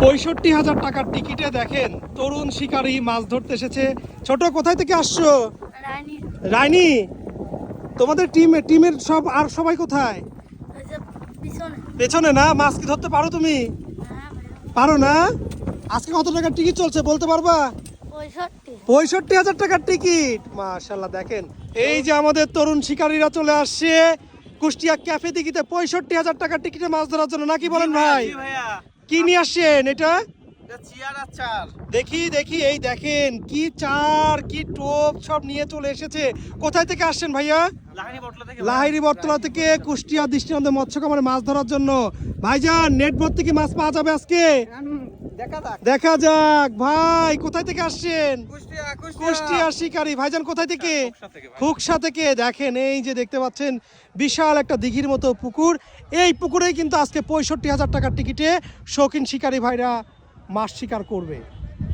৬৫,০০০ টাকার টিকিটে দেখেন তরুণ শিকারী মাছ ধরতে এসেছে। ছোট, কোথায় থেকে আসছো? রানী। তোমাদের টিমের সব আর সবাই কোথায়? পেছনে না? মাছ কি ধরতে পারো তুমি? পারো না? আজকে কত টাকার টিকিট চলছে বলতে পারবা? ৬৫,০০০ টাকার টিকিট। মাশাআল্লাহ, দেখেন এই যে আমাদের তরুণ শিকারীরা চলে আসছে কুষ্টিয়া ক্যাফে দিঘিতে ৬৫,০০০ টাকার টিকিটে মাছ ধরার জন্য, নাকি বলেন ভাই? কি নিয়ে আসছেন এটা? দেখি দেখি, এই দেখেন কি চার কি টোপ সব নিয়ে চলে এসেছে। কোথায় থেকে আসছেন ভাইয়া? লাহিড়ী বটতলা থেকে কুষ্টিয়া দৃষ্টিনন্দন মৎস্য খামারে মাছ ধরার জন্য। ভাইজান, নেট ভর্তি কি মাছ পাওয়া যাবে আজকে? দেখা যাক। ভাই কোথায় থেকে আসছেন? কুষ্টিয়া শিকারী। ভাইজান কোথায় থেকে? খুকসা থেকে। দেখেন এই যে দেখতে পাচ্ছেন বিশাল একটা দিঘির মতো পুকুর। এই পুকুরেই কিন্তু আজকে ৬৫,০০০ টাকার টিকিটে শৌখিন শিকারী ভাইরা মাছ শিকার করবে।